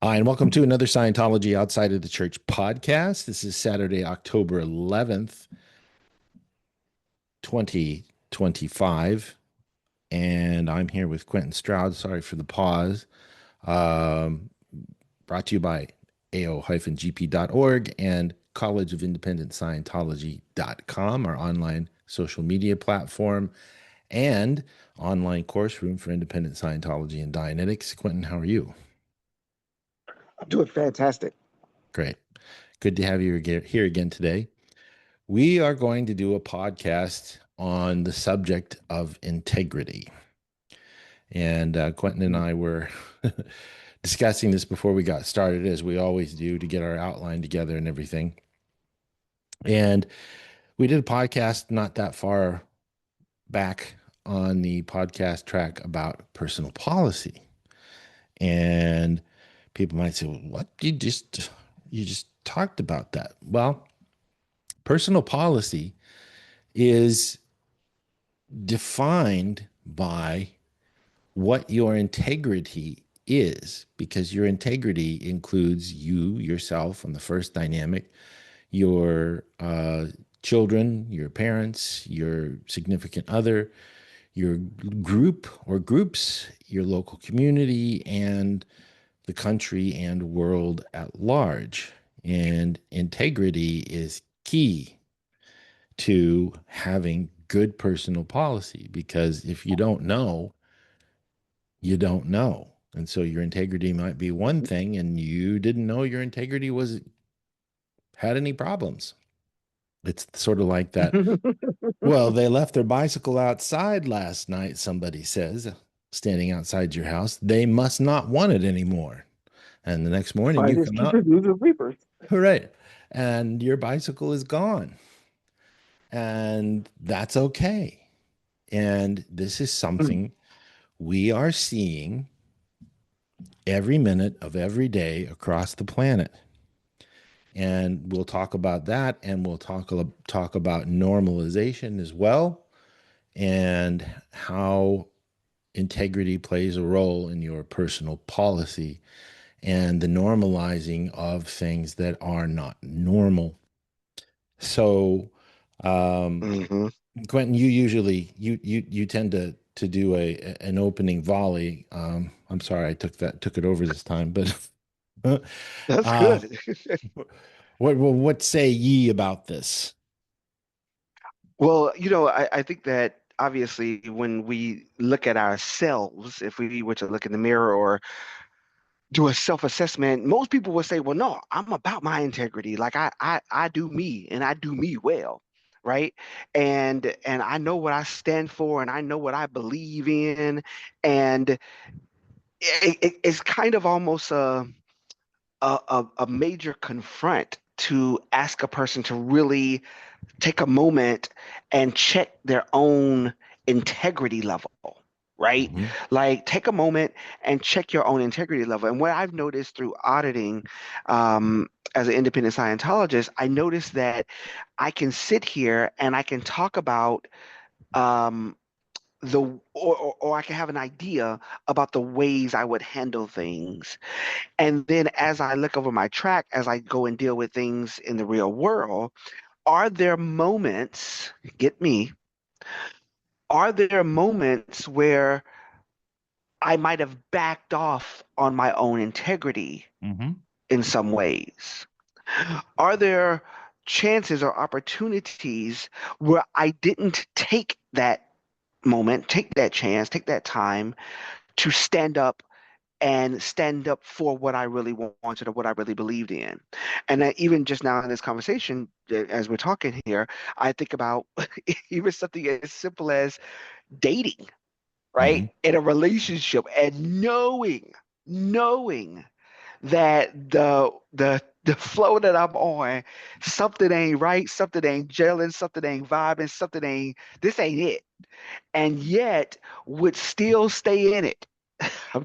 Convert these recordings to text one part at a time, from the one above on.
Hi, and welcome to another Scientology Outside of the Church podcast. This is Saturday, October 11th, 2025. And I'm here with Quentin Stroud. Sorry for the pause. Um, Brought to you by ao-gp.org and College of Independent Scientology.com, our online social media platform and online course room for independent Scientology and Dianetics. Quentin, how are you? I'm doing fantastic. Great. Good to have you here again today. We are going to do a podcast on the subject of integrity. And Quentin and I were discussing this before we got started, as we always do, to get our outline together and everything. And we did a podcast not that far back on the podcast track about personal policy. And people might say, well, what? You just talked about that. Well, personal policy is defined by what your integrity is, because your integrity includes you, yourself, on the first dynamic, your children, your parents, your significant other, your group or groups, your local community, and the country and world at large. And integrity is key to having good personal policy, because if you don't know, you don't know. And so your integrity might be one thing and you didn't know your integrity was had any problems. It's sort of like that. Well, they left their bicycle outside last night, somebody says, standing outside your house. They must not want it anymore. And the next morning you Fighters, come out, keepers, losers, reapers. right, and your bicycle is gone. And that's okay. And this is something we are seeing every minute of every day across the planet. And we'll talk about that, and we'll talk about normalization as well, and how integrity plays a role in your personal policy and the normalizing of things that are not normal. So, um, Hmm. Quentin, you usually you tend to do an opening volley. I'm sorry I took it over this time, but That's uh, good. what say ye about this? Well, I think that obviously when we look at ourselves, if we were to look in the mirror or do a self-assessment, most people would say, well, no, I'm about my integrity. Like I do me and I do me well. Right. And I know what I stand for and I know what I believe in. And it's kind of almost a major confront to ask a person to really take a moment and check their own integrity level, right? Hmm. Like take a moment and check your own integrity level. And what I've noticed through auditing, as an independent Scientologist, I noticed that I can sit here and I can talk about um, or I can have an idea about the ways I would handle things. And then as I look over my track, as I go and deal with things in the real world, are there moments, get me, are there moments where I might have backed off on my own integrity Hmm. in some ways? Are there chances or opportunities where I didn't take that moment, take that chance, take that time to stand up and stand up for what I really wanted or what I really believed in? And even just now in this conversation, as we're talking here, I think about even something as simple as dating, right? Hmm. In a relationship and knowing that the flow that I'm on, something ain't right, something ain't gelling, something ain't vibing, something ain't this ain't it. And yet would still stay in it.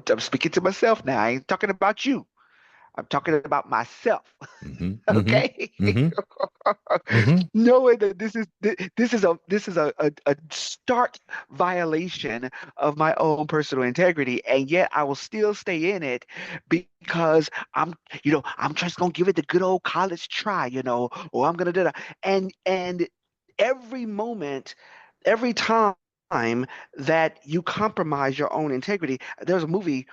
I'm speaking to myself now. I ain't talking about you. I'm talking about myself. Mm-hmm. Mm-hmm. Okay. Mm-hmm. Mm-hmm. Knowing that this is a stark violation of my own personal integrity, and yet I will still stay in it because I'm just gonna give it the good old college try, or I'm gonna do that. And every moment, every time that you compromise your own integrity, there's a movie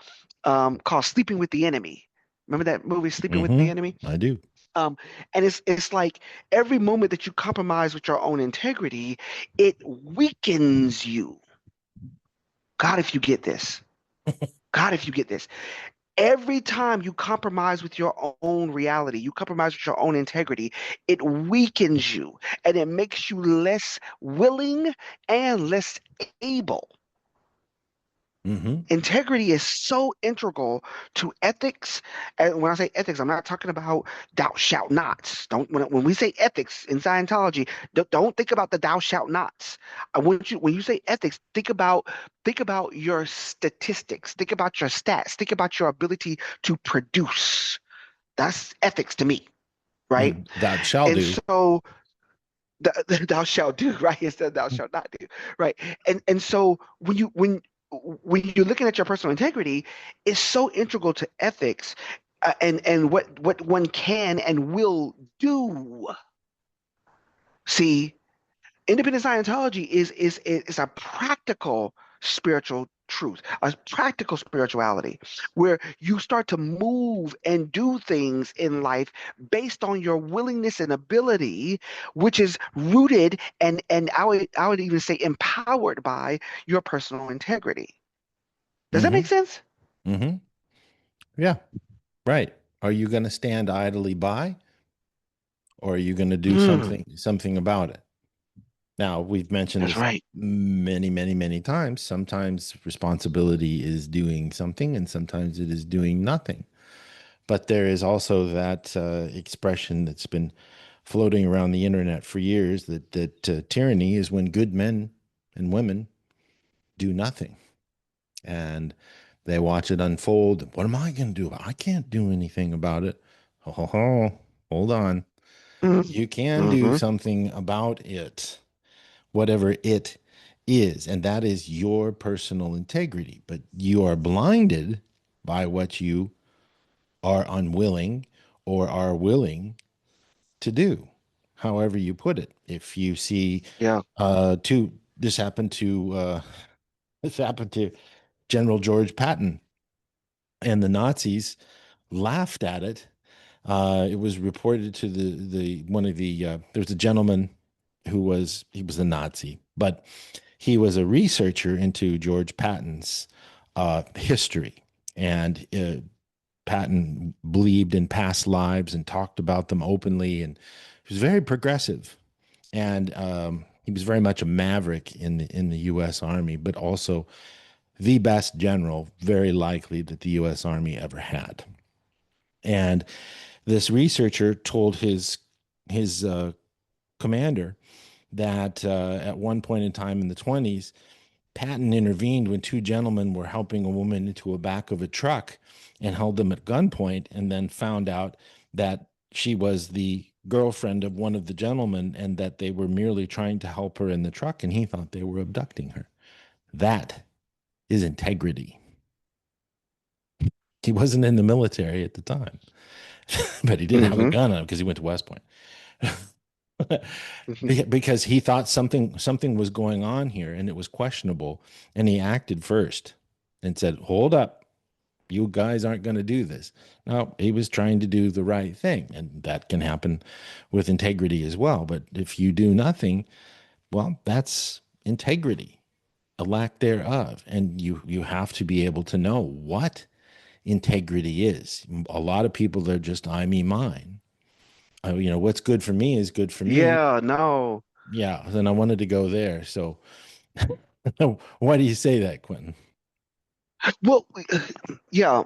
called Sleeping with the Enemy. Remember that movie, Sleeping with the Mm-hmm. Enemy? I do. Um, and it's like every moment that you compromise with your own integrity, it weakens you. God, if you get this. God, if you get this. Every time you compromise with your own reality, you compromise with your own integrity, it weakens you and it makes you less willing and less able. Mm-hmm. Integrity is so integral to ethics. And when I say ethics, I'm not talking about thou shalt nots. Don't when we say ethics in Scientology, don't think about the thou shalt nots. I want you when you say ethics, think about your statistics, think about your stats, think about your ability to produce. That's ethics to me, right? That shall And do. so thou shalt do, right? Instead thou shalt not do, right? And so when you're looking at your personal integrity, it's so integral to ethics, and what one can and will do. See, independent Scientology is a practical spiritual truth, a practical spirituality, where you start to move and do things in life based on your willingness and ability, which is rooted and I would even say empowered by your personal integrity. Does that Mm-hmm. make sense? Mm-hmm. Yeah. Right. Are you going to stand idly by, or are you going to do Mm, something about it? Now, we've mentioned that's this right. many, many, many times. Sometimes responsibility is doing something, and sometimes it is doing nothing. But there is also that expression that's been floating around the internet for years that tyranny is when good men and women do nothing, and they watch it unfold. What am I going to do? I can't do anything about it. Oh, hold on. Mm, You can do hmm. something about it, whatever it is, and that is your personal integrity. But you are blinded by what you are unwilling or are willing to do, however you put it. If you see Yeah. two, this happened to this happened to General George Patton, and the Nazis laughed at it. It was reported to the one of the there was a gentleman he was a Nazi, but he was a researcher into George Patton's history, and Patton believed in past lives and talked about them openly, and he was very progressive, and he was very much a maverick in the U.S. Army, but also the best general, very likely that the U.S. Army ever had. And this researcher told his commander that at one point in time in the 20s, Patton intervened when two gentlemen were helping a woman into a back of a truck and held them at gunpoint, and then found out that she was the girlfriend of one of the gentlemen and that they were merely trying to help her in the truck, and he thought they were abducting her. That is integrity. He wasn't in the military at the time, but he did have a Hmm. gun on him because he went to West Point. Hmm. Because he thought something was going on here and it was questionable, and he acted first and said, hold up, you guys aren't going to do this. No, he was trying to do the right thing, and that can happen with integrity as well. But if you do nothing, well, that's integrity, a lack thereof, and you have to be able to know what integrity is. A lot of people, they're just I, me, mine. What's good for me is good for me. Yeah, no. Yeah, then I wanted to go there. So why do you say that, Quentin? Well, yeah,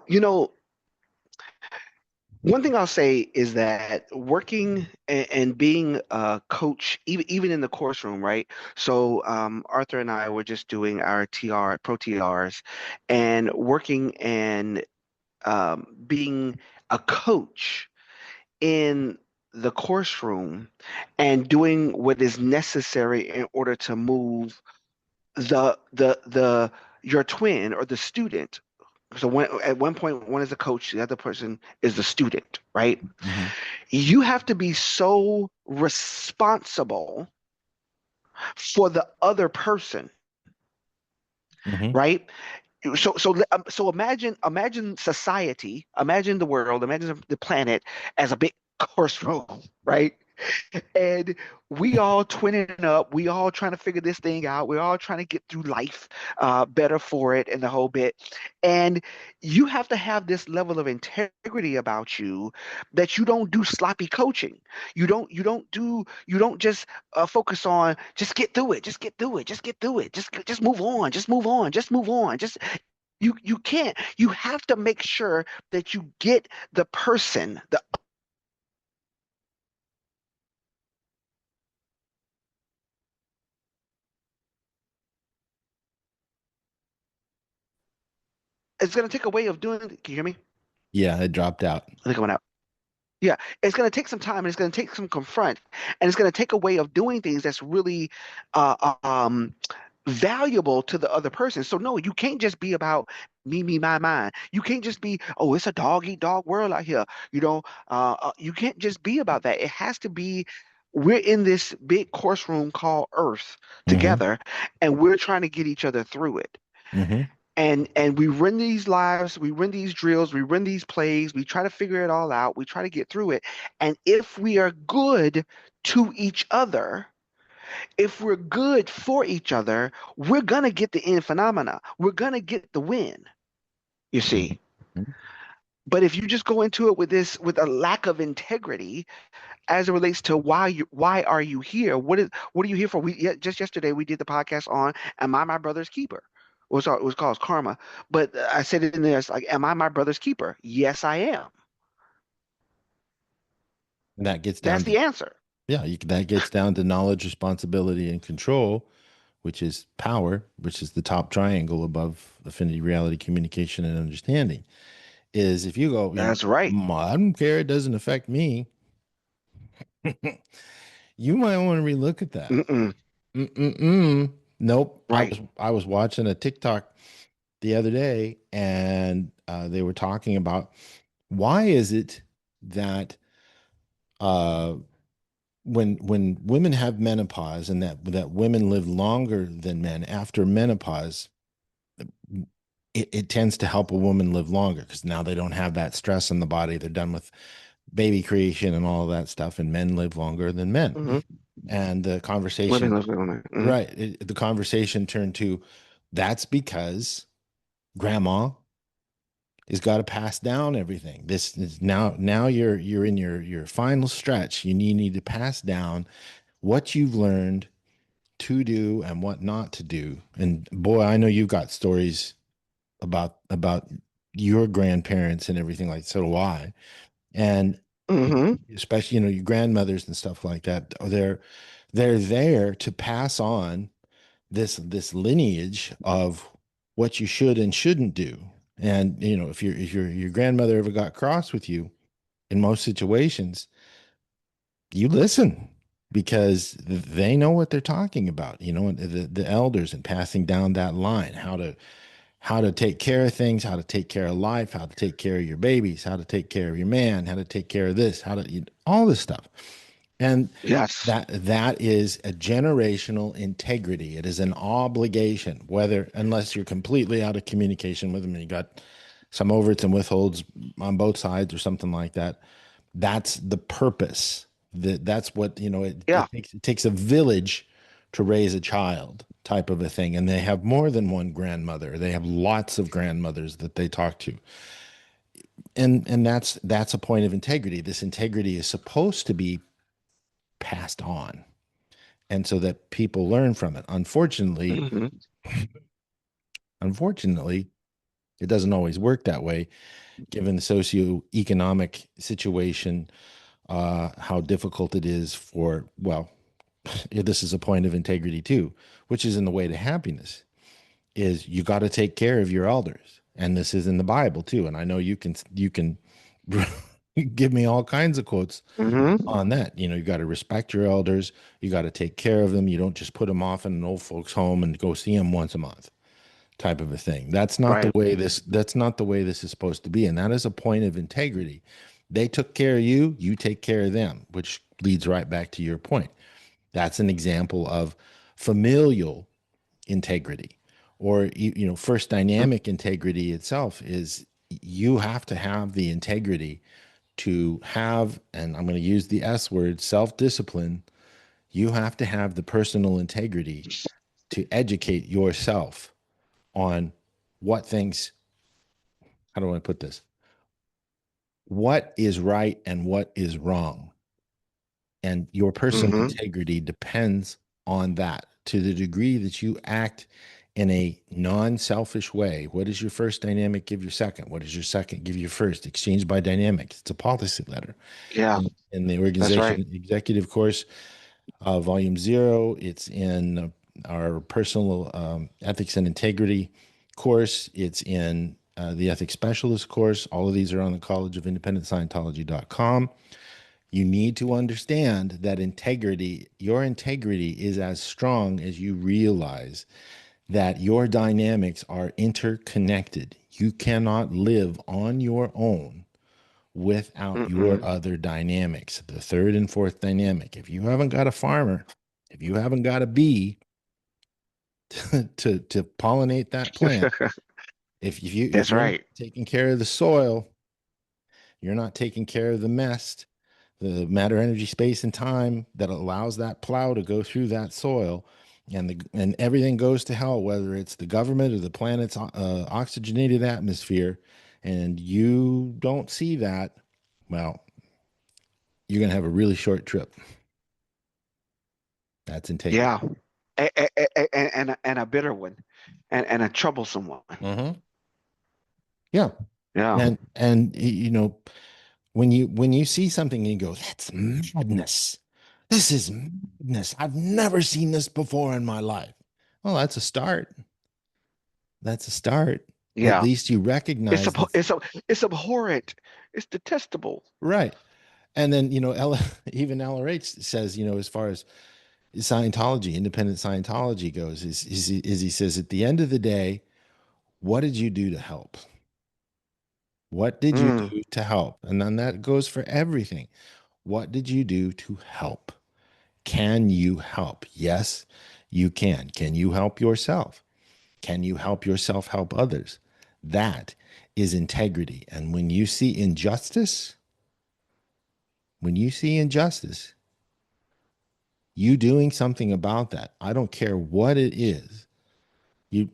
one thing I'll say is that working and being a coach, even in the course room, right? So Arthur and I were just doing our TR, pro TRs, and working and being a coach in the course room and doing what is necessary in order to move the your twin or the student. So at one point one is a coach, the other person is the student, right? Hmm. You have to be so responsible for the other person, Hmm. right? So imagine society, imagine the world, imagine the planet as a big course room, right? And we all twinning up, we all trying to figure this thing out, we're all trying to get through life better for it and the whole bit. And you have to have this level of integrity about you that you don't do sloppy coaching. You don't just focus on just get through it, just get through it, just get through it, just move on, just move on, just move on, just you can't. You have to make sure that you get the person, the it's going to take a way of doing. Can you hear me? Yeah, it dropped out. I think I went out. Yeah, it's going to take some time and it's going to take some confront and it's going to take a way of doing things that's really valuable to the other person. So no, you can't just be about me, my, mine. You can't just be, oh, it's a dog eat dog world out here. You can't just be about that. It has to be, we're in this big course room called Earth Hmm. together, and we're trying to get each other through it. Hmm. And we run these lives, we run these drills, we run these plays, we try to figure it all out, we try to get through it. And if we are good to each other, if we're good for each other, we're gonna get the end phenomena. We're gonna get the win, you see. Hmm. But if you just go into it with this with a lack of integrity as it relates to why are you here? What are you here for? Just yesterday we did the podcast on Am I my brother's keeper? It was called Karma. But I said it in there, it's like, Am I my brother's keeper? Yes, I am. And that gets That's down to, the answer. yeah, that gets down to knowledge, responsibility, and control, which is power, which is the top triangle above affinity, reality, communication, and understanding. Is if you go, That's right. I don't care, it doesn't affect me, you might want to relook at that. Mm-mm. Mm-mm-mm. Nope. Right. I was watching a TikTok the other day, and they were talking about why is it that uh, when women have menopause and that women live longer than men after menopause, it tends to help a woman live longer because now they don't have that stress in the body. They're done with baby creation and all of that stuff, and men live longer than men. Mm-hmm. And the Women conversation, live on that. Mm-hmm. right? The conversation turned to that's because grandma has got to pass down everything. This is now you're in your final stretch. You need to pass down what you've learned to do and what not to do. And boy, I know you've got stories about your grandparents and everything like so do I. And Mm-hmm. especially your grandmothers and stuff like that. They're there to pass on this lineage of what you should and shouldn't do. And if your grandmother ever got cross with you, in most situations, you listen because they know what they're talking about. The elders and passing down that line, how to take care of things, how to take care of life, how to take care of your babies, how to take care of your man, how to take care of this, how to all this stuff. And Yes. that is a generational integrity. It is an obligation, whether unless you're completely out of communication with them and you got some overts and withholds on both sides or something like that. That's the purpose. That's what Yeah. it takes a village to raise a child type of a thing. And they have more than one grandmother. They have lots of grandmothers that they talk to. And that's a point of integrity. This integrity is supposed to be passed on and so that people learn from it. Mm-hmm. Unfortunately, it doesn't always work that way, given the socioeconomic situation, how difficult it is for, well, this is a point of integrity too, which is in the way to happiness, is you got to take care of your elders. And this is in the Bible too. And I know you can give me all kinds of quotes Hmm. on that. You got to respect your elders. You got to take care of them. You don't just put them off in an old folks home and go see them once a month, type of a thing. Right. That's not the way this is supposed to be. And that is a point of integrity. They took care of you, you take care of them, which leads right back to your point. That's an example of familial integrity. Or first dynamic integrity itself is you have to have the integrity to have, and I'm going to use the S word, self-discipline. You have to have the personal integrity to educate yourself on what things, how do I put this? What is right and what is wrong. And your personal Hmm. integrity depends on that. To the degree that you act in a non-selfish way, what does your first dynamic give your second? What does your second give your first? Exchange by dynamics. It's a policy letter. Yeah, In the that's right. organization executive course, volume 0. It's in our personal ethics and integrity course. It's in the ethics specialist course. All of these are on the College of Independent Scientology.com. You need to understand that your integrity is as strong as you realize that your dynamics are interconnected. You cannot live on your own without your Mm-mm. other dynamics, the third and fourth dynamic. If you haven't got a farmer, if you haven't got a bee to pollinate that plant, if That's you're not right. taking care of the soil, you're not taking care of the mess, the matter, energy, space, and time that allows that plow to go through that soil, and everything goes to hell, whether it's the government or the planet's oxygenated atmosphere, and you don't see that, well, you're going to have a really short trip. That's integrity. Yeah. And a bitter one, and a troublesome one. Hmm. Yeah. Yeah. And when you see something and you go, that's madness. This is madness. I've never seen this before in my life. Well, that's a start. That's a start. At Yeah. least you It's recognize ab that. it's abhorrent. It's detestable. Right. And then, even LRH says, as far as Scientology, independent Scientology goes, is he says, at the end of the day, what did you do to help? What did you Mm, do to help? And then that goes for everything. What did you do to help? Can you help? Yes, you can. Can you help yourself? Can you help yourself help others? That is integrity. And when you see injustice, you doing something about that. I don't care what it is.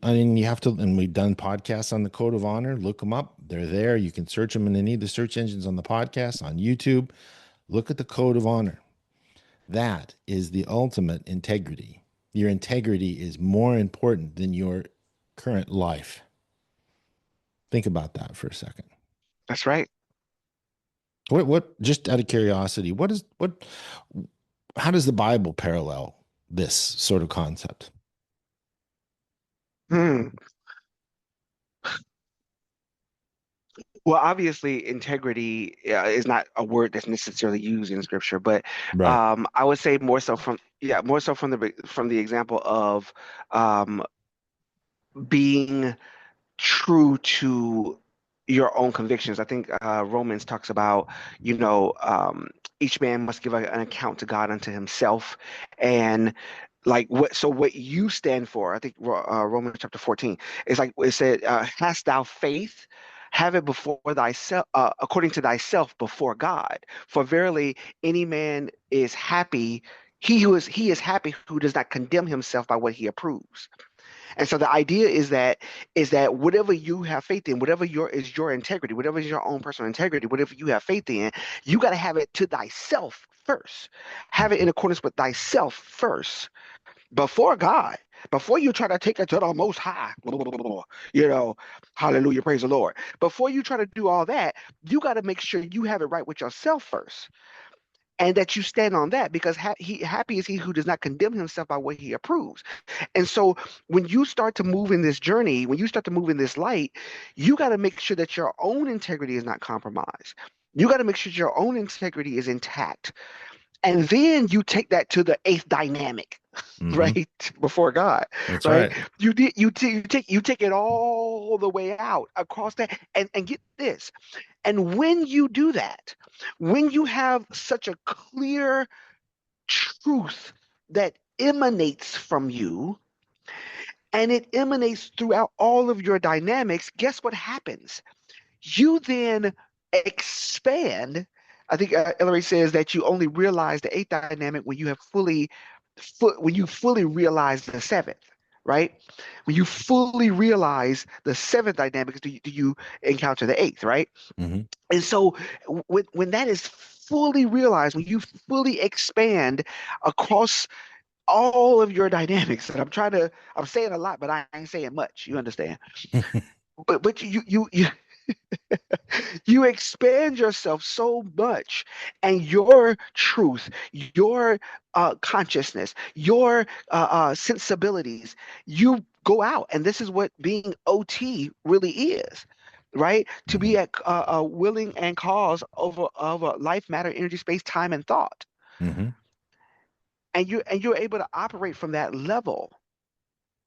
I mean, you have to, and we've done podcasts on the code of honor. Look them up. They're there. You can search them in any of the search engines on the podcast, on YouTube. Look at the code of honor. That is the ultimate integrity. Your integrity is more important than your current life. Think about that for a second. that's right. Just out of curiosity, how does the Bible parallel this sort of concept? Hmm. Well, obviously, integrity is not a word that's necessarily used in scripture, but Right. I would say more so more so from the example of um, being true to your own convictions. I think Romans talks about, each man must give an account to God unto himself, and like what you stand for. I think Romans chapter 14 is like it said, "Hast thou faith? Have it before thyself, according to thyself before God. For verily, any man is happy." He is happy who does not condemn himself by what he approves. And so the idea is that whatever you have faith in, whatever your integrity, whatever is your own personal integrity, whatever you have faith in, you got to have it to thyself first. Have it in accordance with thyself first before God. Before you try to take it to the most high, you know, hallelujah, praise the Lord. Before you try to do all that, you got to make sure you have it right with yourself first. and that you stand on that because happy is he who does not condemn himself by what he approves. And so when you start to move in this journey, when you start to move in this light, you got to make sure that your own integrity is not compromised. You got to make sure your own integrity is intact. And then you take that to the eighth dynamic, Hmm. right? Before God, That's right? right. You take it all the way out across that, and get this. And when you do that, when you have such a clear truth that emanates from you, and it emanates throughout all of your dynamics, guess what happens? You then expand. I think Ellery says that you only realize the eighth dynamic when you have when you fully realize the seventh, right? When you fully realize the seventh dynamics, do you encounter the eighth, right? Hmm. And so when that is fully realized, when you fully expand across all of your dynamics, and I'm saying a lot, but I ain't saying much. You understand? But you expand yourself so much, and your truth, your consciousness, your sensibilities, you go out. And this is what being OT really is, right? To Hmm. be at willing and cause of life, matter, energy, space, time, and thought. Hmm. And you're able to operate from that level.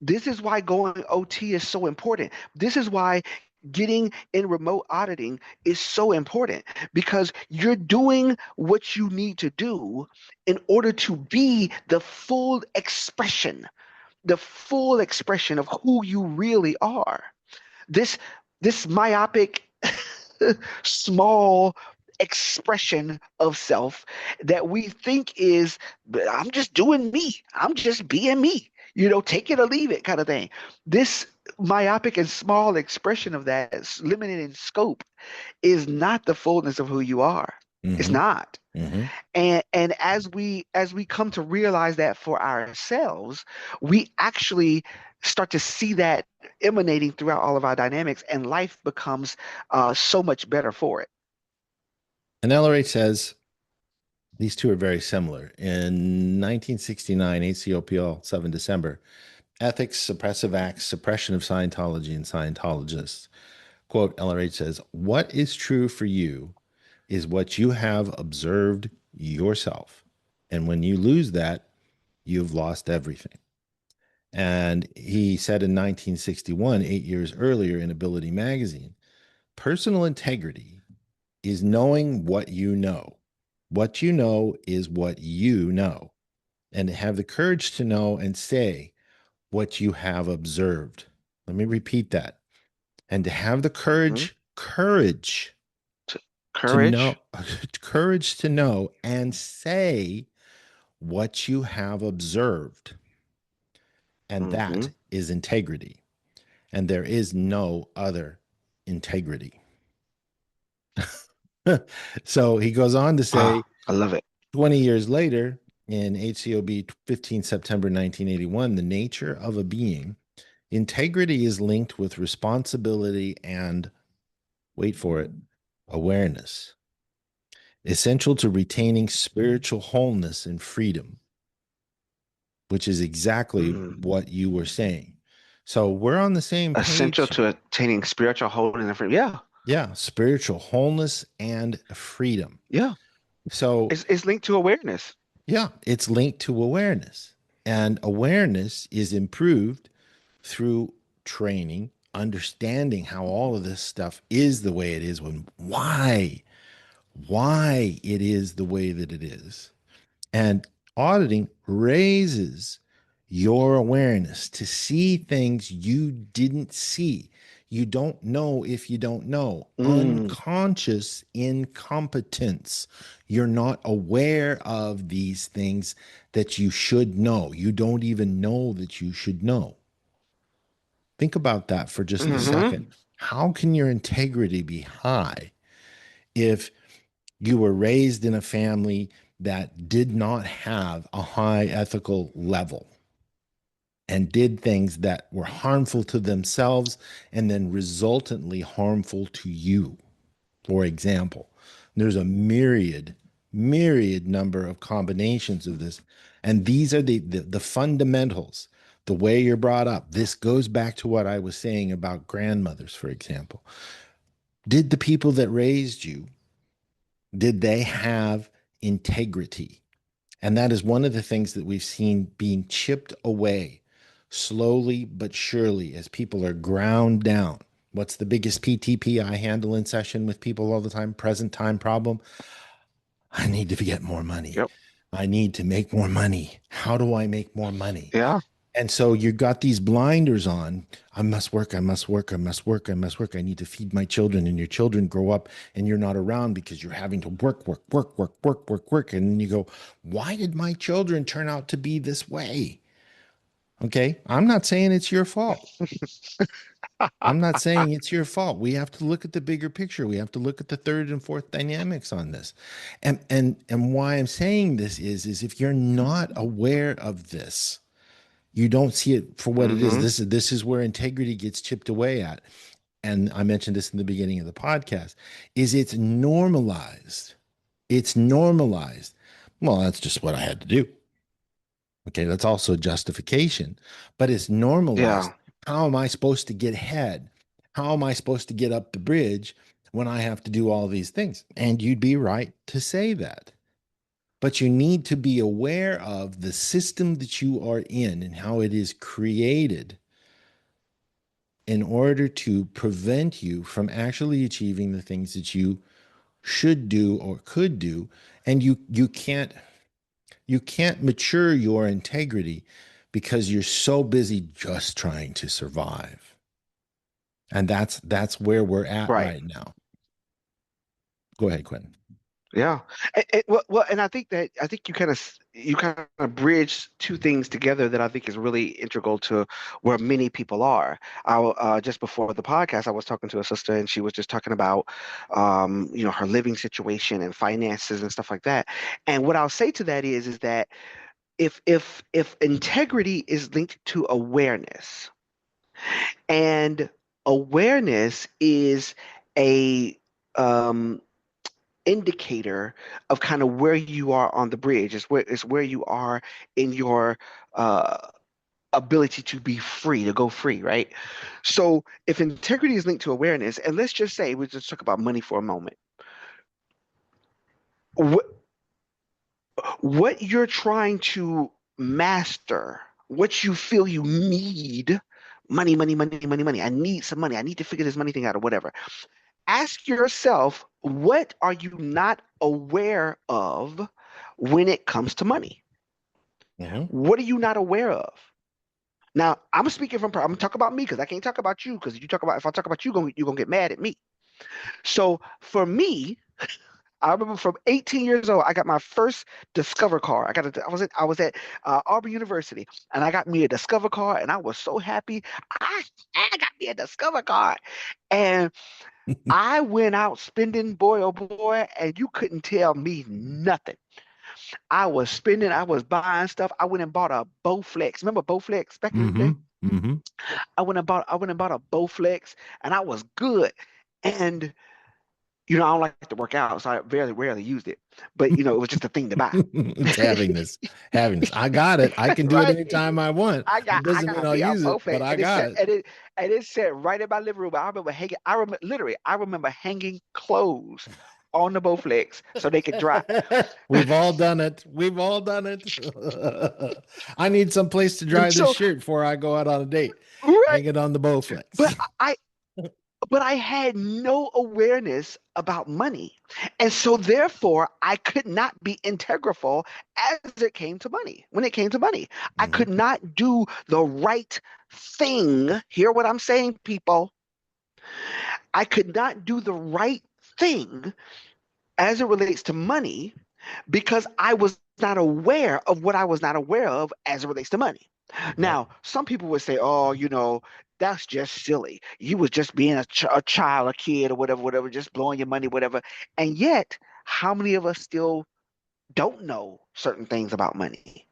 This is why going OT is so important. This is why getting in remote auditing is so important, because you're doing what you need to do in order to be the full expression of who you really are. This this myopic small expression of self that we think is, I'm just doing me. I'm just being me. Take it or leave it kind of thing. This myopic and small expression of that is limited in scope is not the fullness of who you are. It's Hmm. not. Hmm. And as we come to realize that for ourselves, we actually start to see that emanating throughout all of our dynamics, and life becomes so much better for it. And LRH says these two are very similar. In 1969, ACOPL, 7 December, Ethics, Suppressive Acts, Suppression of Scientology and Scientologists. Quote, LRH says, what is true for you is what you have observed yourself. And when you lose that, you've lost everything. And he said in 1961, 8 years earlier in Ability Magazine, personal integrity is knowing what you know. What you know is what you know. And have the courage to know and say what you have observed. Let me repeat that. And to have the Mhm. courage T- to Courage. know, courage to know and say what you have observed. And Hmm. that is integrity. And there is no other integrity. So he goes on to say, Wow, I love it. 20 years later, in HCOB 15 September 1981, the nature of a being, integrity is linked with responsibility and, wait for it, awareness, essential to retaining spiritual wholeness and freedom, which is exactly Mm. what you were saying. So we're on the same Essential page. to attaining spiritual wholeness and freedom. Yeah, Yeah, spiritual wholeness and freedom. yeah. So, It's linked to awareness. yeah, it's linked to awareness. And awareness is improved through training, understanding how all of this stuff is the way it is, why it is the way that it is. And auditing raises your awareness to see things you didn't see. You don't know if you don't know. Mm. Unconscious incompetence. You're not aware of these things that you should know. You don't even know that you should know. Think about that for just a Hmm. second. How can your integrity be high if you were raised in a family that did not have a high ethical level and did things that were harmful to themselves and then resultantly harmful to you? For example, there's a myriad number of combinations of this. And these are the fundamentals, the way you're brought up. This goes back to what I was saying about grandmothers, for example. Did the people that raised you, did they have integrity? And that is one of the things that we've seen being chipped away slowly but surely as people are ground down. What's the biggest PTP I handle in session with people all the time? Present time problem. I need to get more money. Yep. I need to make more money. How do I make more money? Yeah. And so you got these blinders on. I must work. I must work. I must work. I must work. I need to feed my children. And your children grow up and you're not around because you're having to work, work, work, work, work, work, work. And then you go, why did my children turn out to be this way? Okay. I'm not saying it's your fault. I'm not saying it's your fault. We have to look at the bigger picture. We have to look at the third and fourth dynamics on this. And why I'm saying this is if you're not aware of this, you don't see it for what it is. Hmm. This is where integrity gets chipped away at. And I mentioned this in the beginning of the podcast, is it's normalized. It's normalized. Well, that's just what I had to do. Okay, that's also justification, but it's normalized. Yeah. How am I supposed to get ahead? How am I supposed to get up the bridge when I have to do all these things? And you'd be right to say that. But you need to be aware of the system that you are in and how it is created in order to prevent you from actually achieving the things that you should do or could do. And you can't mature your integrity because you're so busy just trying to survive. And that's where we're at Right. right now. Go ahead, Quentin. Yeah. And I think you kind of bridge two things together that I think is really integral to where many people are. Just before the podcast, I was talking to a sister, and she was just talking about, her living situation and finances and stuff like that. And what I'll say to that is that if integrity is linked to awareness, and awareness is a um, indicator of kind of where you are on the bridge. It's where you are in your ability to be free, to go free, right? So if integrity is linked to awareness, and let's just say we just talk about money for a moment. What what you're trying to master, what you feel you need, money, money, money, money, money. I need some money. I need to figure this money thing out or whatever. Ask yourself, what are you not aware of when it comes to money? Mm-hmm. What are you not aware of? Now, I'm gonna talk about me because I can't talk about you because if I talk about you, you're gonna get mad at me. So for me, I remember from 18 years old, I got my first Discover car. I was at Auburn University, and I got me a Discover car, and I was so happy. I got me a Discover car, and I went out spending, boy, oh boy, and you couldn't tell me nothing. I was spending, I was buying stuff. I went and bought a Bowflex. Remember Bowflex back in the Mm-hmm. day? Mm-hmm. I went and bought a Bowflex, and I was good. And I don't like to work out, so I very rarely used it. But it was just a thing to buy. It's having this, having this. I got it. I can do it Right? anytime I want. I It doesn't mean got I'll me a use it, but Bowflex, I and it got sat it. and it sat right in my living room. I remember hanging clothes on the Bowflex so they could dry. We've all done it. We've all done it. I need some place to dry And this so, shirt before I go out on a date. right, Hang it on the but Bowflex. I but I had no awareness about money. And so therefore I could not be integral as it came to money. When it came to money, I Mm-hmm. could not do the right thing. Hear what I'm saying, people? I could not do the right thing as it relates to money because I was not aware of what I was not aware of as it relates to money. Yep. Now, some people would say, "Oh, that's just silly. You was just being a child, a kid, or whatever, whatever, just blowing your money, whatever." And yet, how many of us still don't know certain things about money?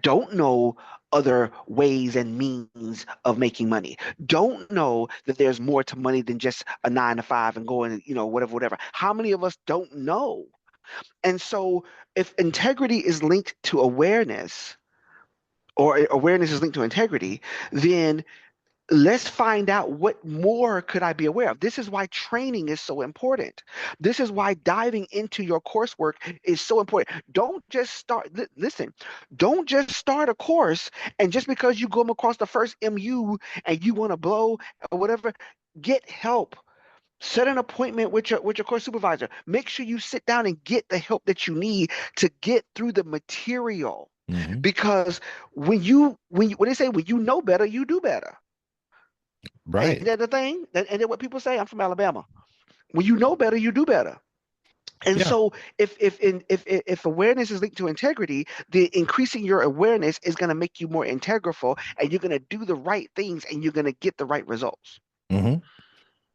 Don't know other ways and means of making money. Don't know that there's more to money than just a 9 to 5 and going, whatever, whatever. How many of us don't know? And so if integrity is linked to awareness, or awareness is linked to integrity, then let's find out what more could I be aware of. This is why training is so important. This is why diving into your coursework is so important. Don't just start, listen, don't just start a course and just because you come across the first MU and you want to blow or whatever, get help. Set an appointment with your course supervisor. Make sure you sit down and get the help that you need to get through the material. Hmm. Because when they say when you know better, you do better. Ain't Right. that the thing? And then what people say, I'm from Alabama. When you know better, you do better. And Yeah. so if awareness is linked to integrity, the increasing your awareness is going to make you more integral and you're going to do the right things and you're going to get the right results. Hmm.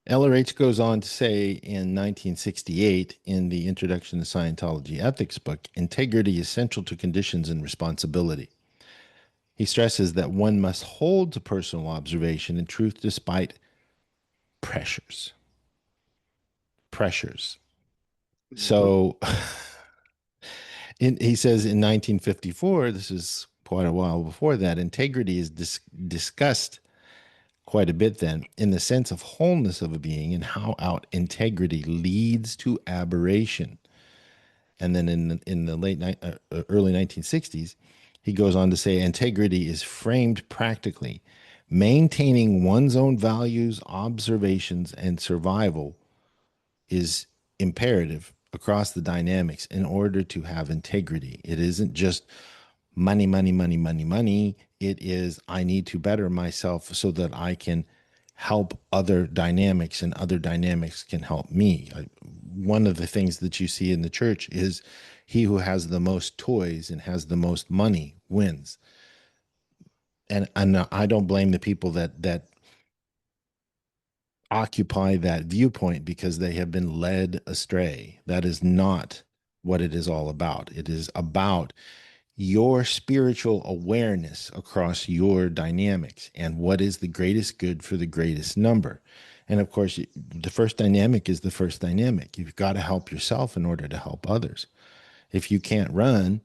LRH goes on to say in 1968 in the Introduction to Scientology Ethics book, integrity is central to conditions and responsibility. He stresses that one must hold to personal observation and truth despite pressures. Pressures. Mhm. So he says in 1954, this is quite a while before that, integrity is discussed quite a bit then in the sense of wholeness of a being and how out integrity leads to aberration. And then in the early 1960s, he goes on to say integrity is framed practically, maintaining one's own values, observations, and survival is imperative across the dynamics in order to have integrity. It isn't just money, money, money, money, money. It is, I need to better myself so that I can help other dynamics and other dynamics can help me. One of the things that you see in the church is he who has the most toys and has the most money wins. And I don't blame the people that occupy that viewpoint because they have been led astray. That is not what it is all about. It is about your spiritual awareness across your dynamics and what is the greatest good for the greatest number. And of course, the first dynamic is the first dynamic. You've got to help yourself in order to help others. If you can't run,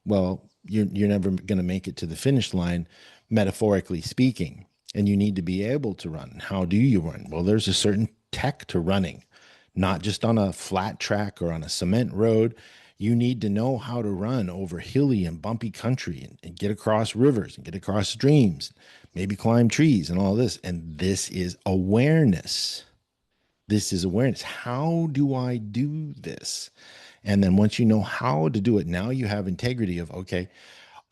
well, you're never going to make it to the finish line, metaphorically speaking. And you need to be able to run. How do you run? Well, there's a certain tech to running, not just on a flat track or on a cement road. You need to know how to run over hilly and bumpy country and get across rivers and get across streams, maybe climb trees and all this. And this is awareness. This is awareness. How do I do this? And then once you know how to do it, now you have integrity of, okay,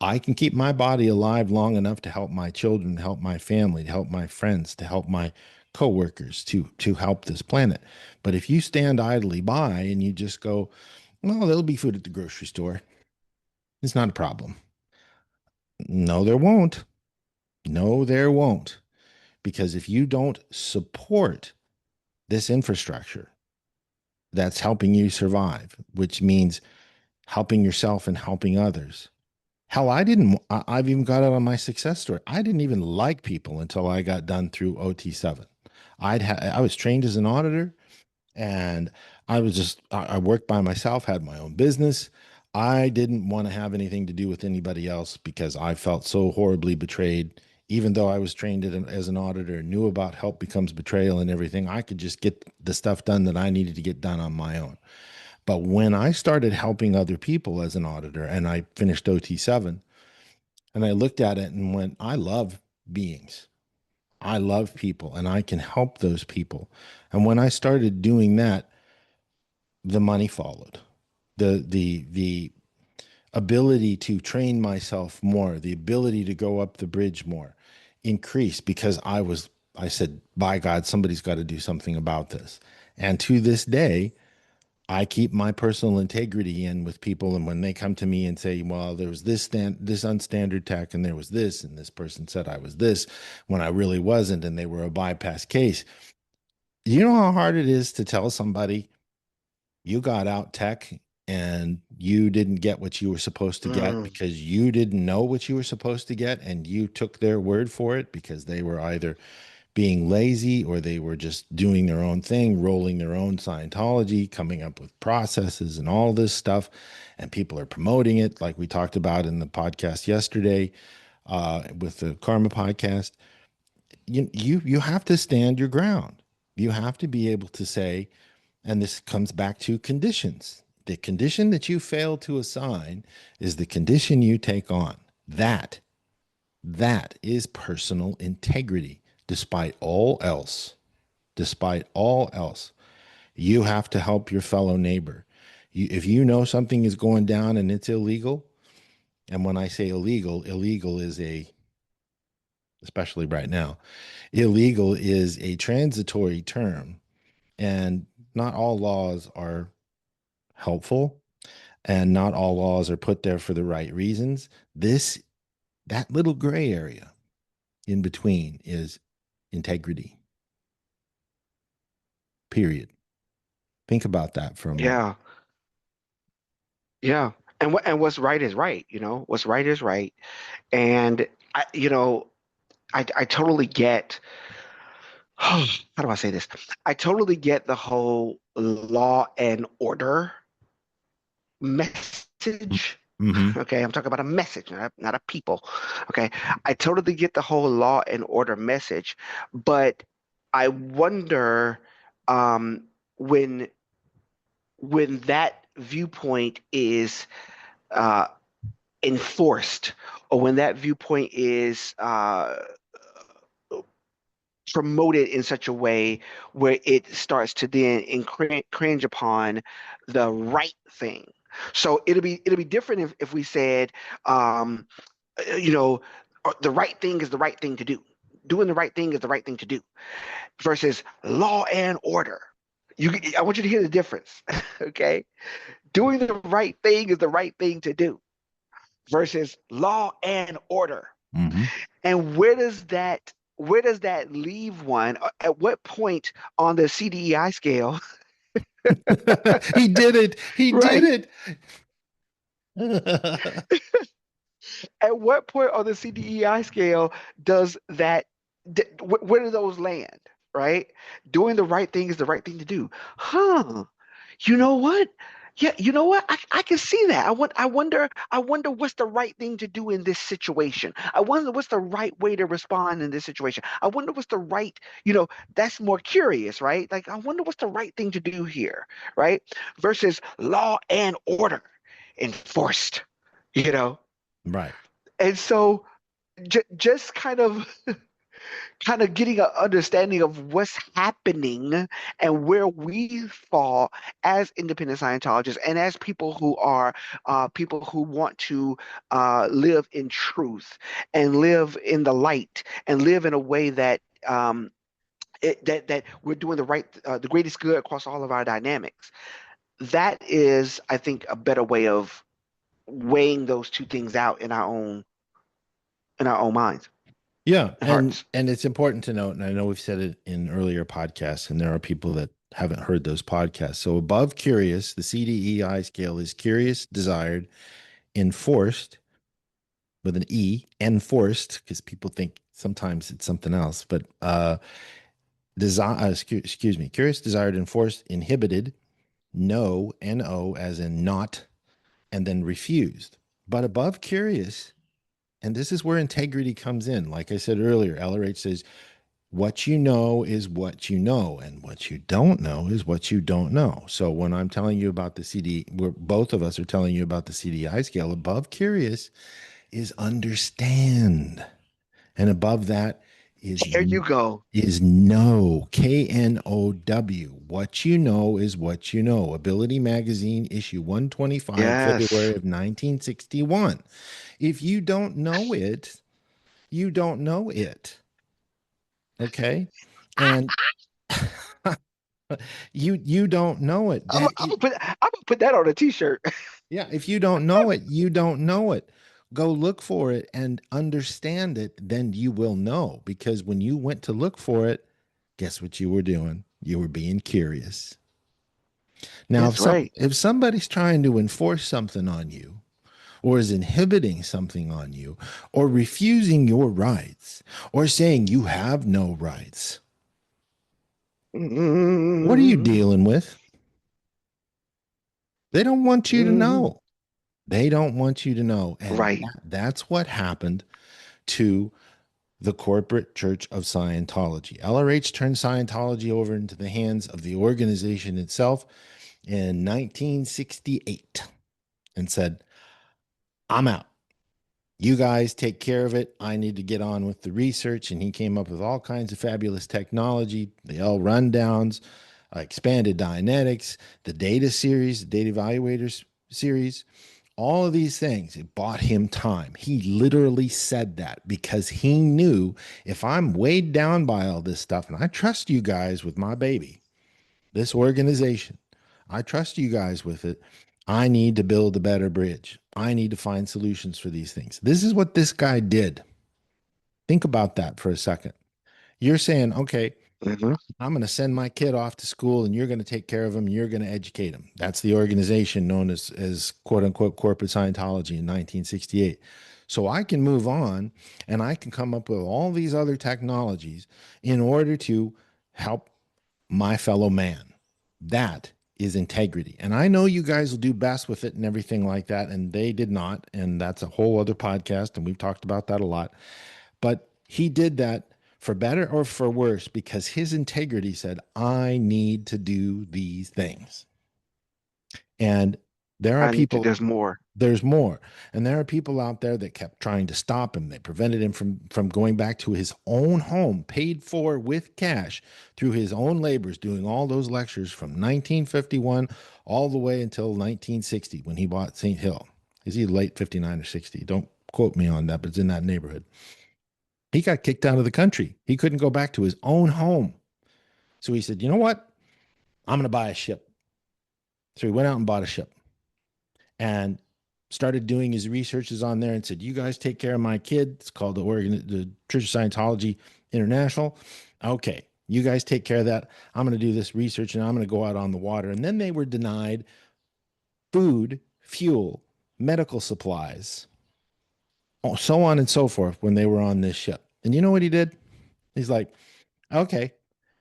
I can keep my body alive long enough to help my children, to help my family, to help my friends, to help my coworkers, to help this planet. But if you stand idly by and you just go, well, there'll be food at the grocery store. It's not a problem. No, there won't. No, there won't. Because if you don't support this infrastructure that's helping you survive, which means helping yourself and helping others. Hell, I've even got it on my success story. I didn't even like people until I got done through OT7. I was trained as an auditor and I worked by myself, had my own business. I didn't want to have anything to do with anybody else because I felt so horribly betrayed. Even though I was trained as an auditor, knew about help becomes betrayal and everything, I could just get the stuff done that I needed to get done on my own. But when I started helping other people as an auditor and I finished OT7 and I looked at it and went, I love beings. I love people and I can help those people. And when I started doing that, the money followed. The ability to train myself more, the ability to go up the bridge more increased because I said, by God, somebody's got to do something about this. And to this day, I keep my personal integrity in with people, and when they come to me and say, "Well, there was this unstandard tech, and there was this, and this person said I was this when I really wasn't, and they were a bypass case," you know how hard it is to tell somebody you got out tech and you didn't get what you were supposed to get Mm. because you didn't know what you were supposed to get, and you took their word for it because they were either being lazy, or they were just doing their own thing, rolling their own Scientology, coming up with processes and all this stuff. And people are promoting it, like we talked about in the podcast yesterday, with the Karma podcast. You have to stand your ground. You have to be able to say, and this comes back to conditions. The condition that you fail to assign is the condition you take on. That that is personal integrity, despite all else. Despite all else, you have to help your fellow neighbor. If you know something is going down and it's illegal, and when I say illegal, illegal is especially right now, illegal is a transitory term, and not all laws are helpful, and not all laws are put there for the right reasons. That little gray area in between is integrity, period. Think about that for a moment. Yeah, yeah. And what's right is right, you know. What's right is right. And I totally get how do I say this? I totally get the whole law and order message. Mm-hmm. Okay, I'm talking about a message, not a people. Okay, I totally get the whole law and order message, but I wonder um, when that viewpoint is uh, enforced, or when that viewpoint is promoted in such a way where it starts to then cringe upon the right thing. So it'll be different if we said, um, you know, the right thing is the right thing to do. Doing the right thing is the right thing to do versus law and order. I want you to hear the difference. Okay, doing the right thing is the right thing to do versus law and order. Mm-hmm. And where does that leave one? At what point on the CDEI scale, He did it. He right? did it. At what point on the CDEI scale does that, where do those land, right? Doing the right thing is the right thing to do. Huh. You know what? Yeah, you know what? I can see that. I wonder what's the right thing to do in this situation. I wonder what's the right way to respond in this situation. I wonder what's the right, that's more curious, right? Like I wonder what's the right thing to do here, right? Versus law and order enforced, you know. Right. And so just kind of getting an understanding of what's happening and where we fall as independent Scientologists and as people who want to live in truth and live in the light and live in a way that that we're doing the greatest good across all of our dynamics. That is, I think, a better way of weighing those two things out in our own minds Yeah, and hearts. and it's important to note, and I know we've said it in earlier podcasts, and there are people that haven't heard those podcasts. So above curious, the CDEI scale is curious, desired, enforced with an E, enforced, because people think sometimes it's something else, but excuse me, curious, desired, enforced, inhibited, no, no, as in not, and then refused. But above curious, and this is where integrity comes in. Like I said earlier, LRH says, what you know is what you know, and what you don't know is what you don't know. So when I'm telling you about the CD, we're both of us are telling you about the CDI scale, above curious is understand. And above that There you go. is know, KNOW. What you know is what you know. Ability Magazine, issue 125, February Yes. of 1961. If you don't know it, you don't know it. Okay? And you don't know it. I'm gonna put that on a t-shirt. Yeah, if you don't know it, you don't know it. Go look for it and understand it, then you will know. Because when you went to look for it, guess what you were doing? You were being curious. Now, That's right. if somebody's trying to enforce something on you, or is inhibiting something on you, or refusing your rights, or saying you have no rights, what are you Mhm. dealing with? They don't want you to Mhm. know. They don't want you to know. And Right. that's what happened to the corporate Church of Scientology. LRH turned Scientology over into the hands of the organization itself in 1968 and said, I'm out. You guys take care of it. I need to get on with the research. And he came up with all kinds of fabulous technology, the L rundowns, expanded Dianetics, the data series, the data evaluators series, all of these things. It bought him time. He literally said that because he knew if I'm weighed down by all this stuff, and I trust you guys with my baby, this organization, I trust you guys with it. I need to build a better bridge. I need to find solutions for these things. This is what this guy did. Think about that for a second. You're saying, okay, Mhm. I'm going to send my kid off to school and you're going to take care of him. And you're going to educate him. That's the organization known as quote unquote corporate Scientology in 1968. So I can move on and I can come up with all these other technologies in order to help my fellow man. That is integrity. And I know you guys will do best with it and everything like that. And they did not. And that's a whole other podcast. And we've talked about that a lot. But he did that for better or for worse because his integrity said, I need to do these things. And there are I need to. people, There's more. there's more. And there are people out there that kept trying to stop him. They prevented him from going back to his own home, paid for with cash through his own labors, doing all those lectures from 1951 all the way until 1960 when he bought St. Hill. Is he late 59 or 60? Don't quote me on that, but it's in that neighborhood. He got kicked out of the country. He couldn't go back to his own home. So he said, you know what? I'm going to buy a ship. So he went out and bought a ship and started doing his researches on there and said, you guys take care of my kid. It's called the Church of Scientology International. Okay, you guys take care of that. I'm going to do this research and I'm going to go out on the water. And then they were denied food, fuel, medical supplies, so on and so forth when they were on this ship. And you know what he did? He's like, okay,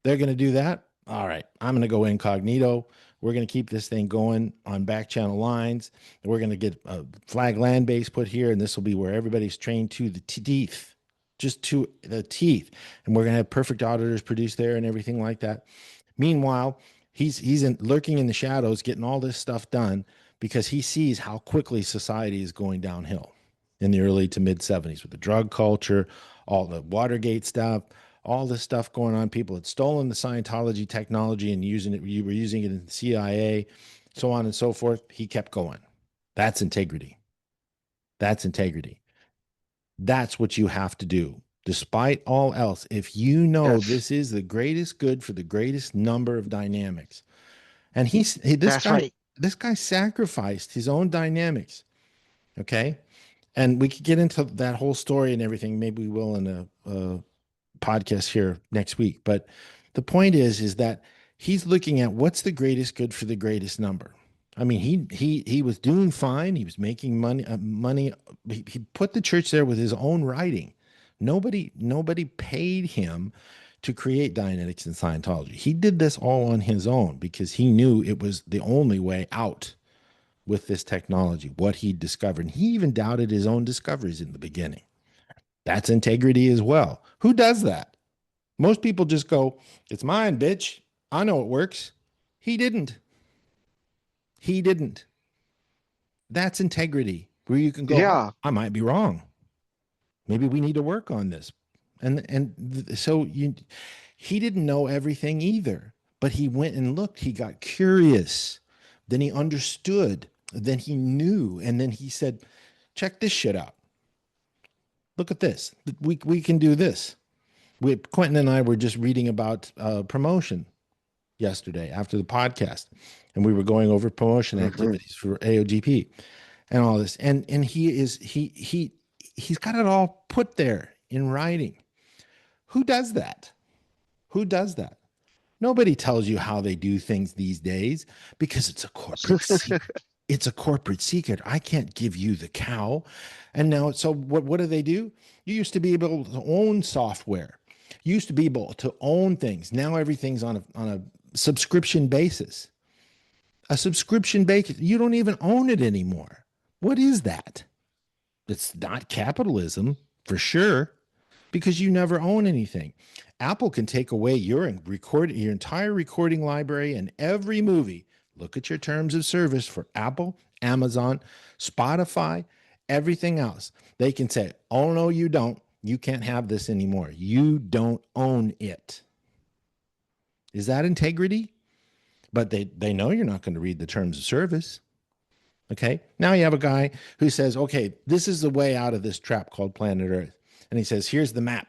they're going to do that. All right, I'm going to go incognito. We're going to keep this thing going on back channel lines. We're going to get a flag land base put here, and this will be where everybody's trained to the teeth, just to the teeth. And we're going to have perfect auditors produced there and everything like that. Meanwhile, lurking in the shadows, getting all this stuff done because he sees how quickly society is going downhill in the early to mid 70s with the drug culture, all the Watergate stuff, all this stuff going on. People had stolen the Scientology technology and using it. You were using it in the CIA, so on and so forth. He kept going. That's integrity. That's integrity. That's what you have to do. Despite all else, if you know Yes. this is the greatest good for the greatest number of dynamics, and That's right. this guy sacrificed his own dynamics. Okay, and we could get into that whole story and everything. Maybe we will in a podcast here next week. But the point is that he's looking at what's the greatest good for the greatest number. I mean, he was doing fine. He was making money. Money. He put the church there with his own writing. Nobody paid him to create Dianetics and Scientology. He did this all on his own because he knew it was the only way out with this technology. What he discovered, and he even doubted his own discoveries in the beginning. That's integrity as well. Who does that? Most people just go, it's mine, bitch. I know it works. He didn't. He didn't. That's integrity where you can go, Yeah. I might be wrong. Maybe we need to work on this. So he didn't know everything either, but he went and looked. He got curious. Then he understood. Then he knew. And then he said, check this shit out. Look at this. We can do this. Quentin and I were just reading about promotion yesterday after the podcast, and we were going over promotion Hmm. activities for AOGP and all this. And he's got it all put there in writing. Who does that? Who does that? Nobody tells you how they do things these days because it's a corporate secret. It's a corporate secret. I can't give you the cow. And now, so what do they do? You used to be able to own software. You used to be able to own things. Now everything's on a subscription basis. A subscription basis. You don't even own it anymore. What is that? It's not capitalism for sure, because you never own anything. Apple can take away your entire recording library and every movie. Look at your terms of service for Apple, Amazon, Spotify, everything else. They can say, "Oh no, you don't. You can't have this anymore. You don't own it." Is that integrity? But they know you're not going to read the terms of service. Okay. Now you have a guy who says, "Okay, this is the way out of this trap called planet Earth." And he says, "Here's the map.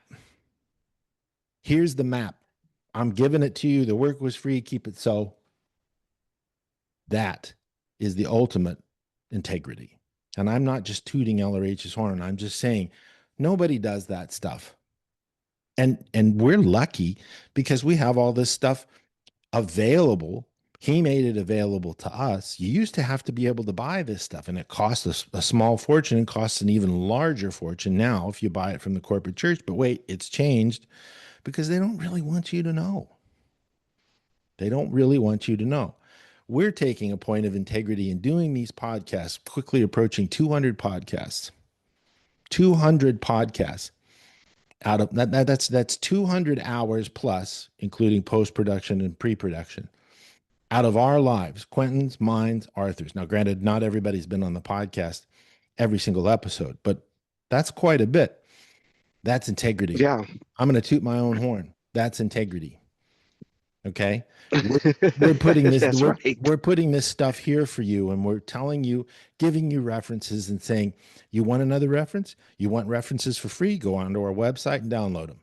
Here's the map. I'm giving it to you. The work was free. Keep it so." That is the ultimate integrity. And I'm not just tooting LRH's horn. I'm just saying nobody does that stuff. And we're lucky because we have all this stuff available. He made it available to us. You used to have to be able to buy this stuff, and it costs a small fortune and costs an even larger fortune now if you buy it from the corporate church. But wait, it's changed because they don't really want you to know. They don't really want you to know. We're taking a point of integrity in doing these podcasts, quickly approaching 200 podcasts. 200 podcasts out of that's 200 hours plus, including post production and pre production, out of our lives, Quentin's, mine, Arthur's. Now, granted, not everybody's been on the podcast every single episode, but that's quite a bit. That's integrity. Yeah. I'm going to toot my own horn. That's integrity. Okay. We're, we're putting this, That's right. we're putting this stuff here for you, and we're telling you, giving you references and saying, you want another reference? You want references for free? Go onto our website and download them.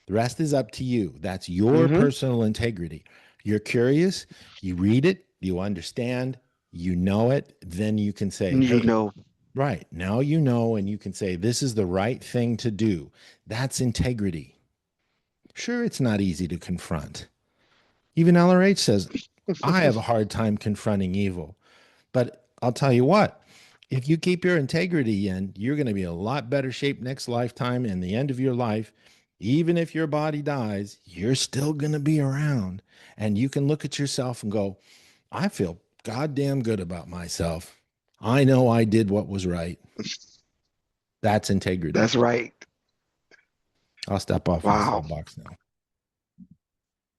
The rest is up to you. That's your Hmm. personal integrity. You're curious, you read it, you understand, you know it, then you can say, You hey, know, right, now you know, and you can say, this is the right thing to do. That's integrity. Sure, it's not easy to confront. Even LRH says, I have a hard time confronting evil. But I'll tell you what, if you keep your integrity in, you're going to be a lot better shape next lifetime and the end of your life. Even if your body dies, you're still going to be around. And you can look at yourself and go, I feel goddamn good about myself. I know I did what was right. That's integrity. that's right. I'll step off my Wow. soapbox now.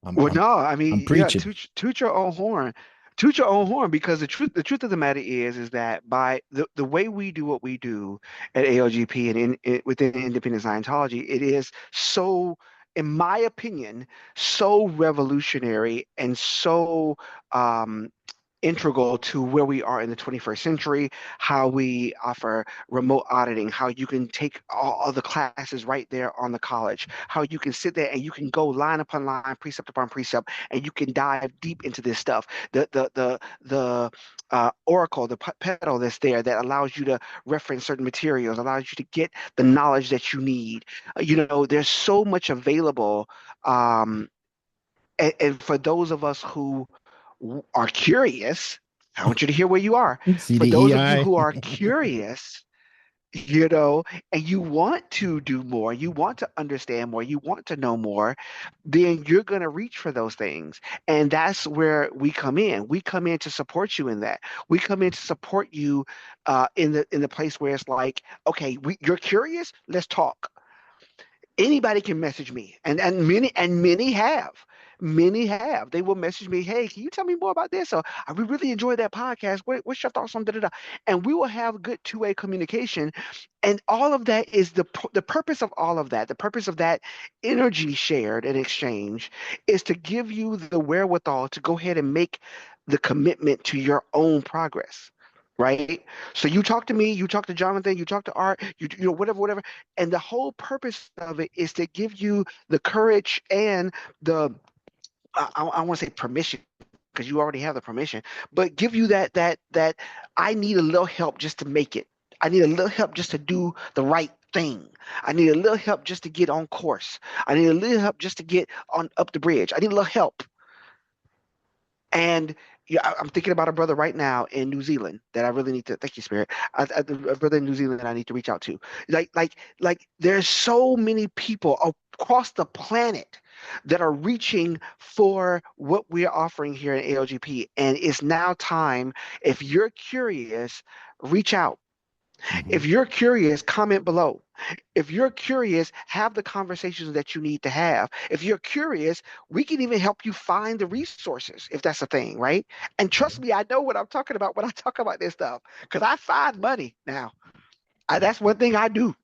I'm Well, I'm no, I I'm mean, yeah, preaching. toot your own horn. Toot your own horn, because the truth of the matter is that by the way we do what we do at ALGP and within Independent Scientology, it is so, in my opinion, so revolutionary and so integral to where we are in the 21st century, how we offer remote auditing, how you can take all the classes right there on the college, how you can sit there and you can go line upon line, precept upon precept, and you can dive deep into this stuff. The oracle, the pedal that's there that allows you to reference certain materials, allows you to get the knowledge that you need. There's so much available. And for those of us who are curious, I want you to hear where you are. For those of you CDEI. who are curious, you know, and you want to do more, you want to understand more, you want to know more, then you're going to reach for those things. And that's where we come in. We come in to support you in that. We come in to support you in the place where it's like, okay, you're curious, let's talk. Anybody can message me, and many have. Many have. They will message me, "Hey, can you tell me more about this?" Or, "I really enjoyed that podcast. What's your thoughts on da da da?" And we will have good two-way communication. And all of that is the purpose of all of that. The purpose of that energy shared and exchange is to give you the wherewithal to go ahead and make the commitment to your own progress. Right? So you talk to me, you talk to Jonathan, you talk to Art, whatever, whatever. And the whole purpose of it is to give you the courage and the I want to say permission, because you already have the permission, but give you that I need a little help just to make it. I need a little help just to do the right thing. I need a little help just to get on course. I need a little help just to get on up the bridge. I need a little help. And yeah, I'm thinking about a brother right now in New Zealand that I really need to. Thank you, Spirit. A brother in New Zealand that I need to reach out to. There's so many people across the planet that are reaching for what we're offering here at ALGP, and it's now time. If you're curious, reach out. Hmm. If you're curious, comment below. If you're curious, have the conversations that you need to have. If you're curious, we can even help you find the resources if that's a thing, right? And trust me, I know what I'm talking about when I talk about this stuff because I find money now. That's one thing I do.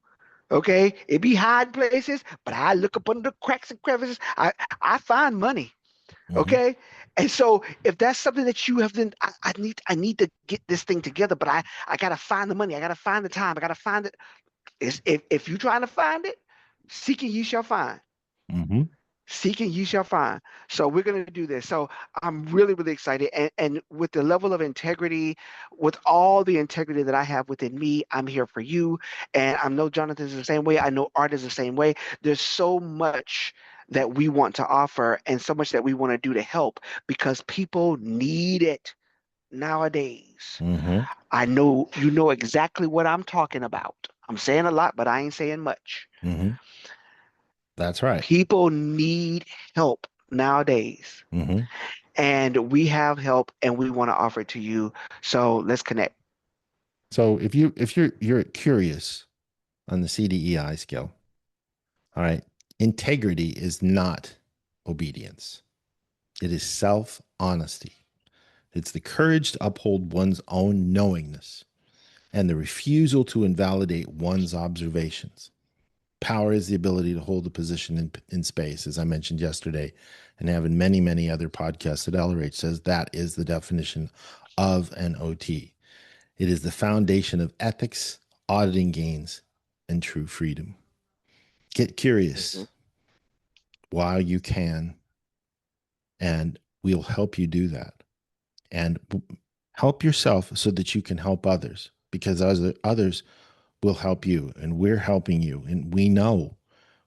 Okay, it be hiding places, but I look up under the cracks and crevices. I find money. Hmm. Okay, and so if that's something that you have been, I need to get this thing together, but I gotta find the money. I gotta find the time. I gotta find it. If you're trying to find it, seeking ye shall find. Hmm. Seeking ye shall find. So we're going to do this. So I'm really, really excited. And with the level of integrity, with all the integrity that I have within me, I'm here for you. And I know Jonathan's the same way. I know Art is the same way. There's so much that we want to offer and so much that we want to do to help because people need it nowadays. Hmm. I know you know exactly what I'm talking about. I'm saying a lot, but I ain't saying much. Hmm. That's right. People need help nowadays, Hmm. and we have help and we want to offer it to you. So let's connect. So if you're curious on the CDEI scale, all right, integrity is not obedience. It is self honesty. It's the courage to uphold one's own knowingness and the refusal to invalidate one's observations. Power is the ability to hold a position in space, as I mentioned yesterday, and have in many, many other podcasts that LRH says that is the definition of an OT. It is the foundation of ethics, auditing gains, and true freedom. Get Mhm. curious while you can, and we'll help you do that. And help yourself so that you can help others because others will help you and we're helping you. And we know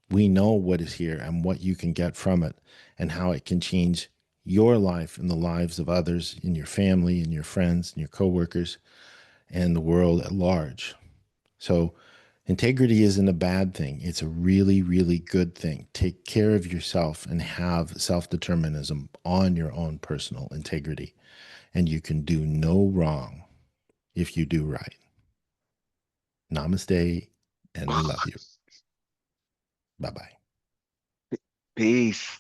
what is here and what you can get from it and how it can change your life and the lives of others in your family and your friends and your coworkers and the world at large. So integrity isn't a bad thing. It's a really, really good thing. Take care of yourself and have self-determinism on your own personal integrity. And you can do no wrong if you do right. Namaste, and we love you. Bye bye. Peace.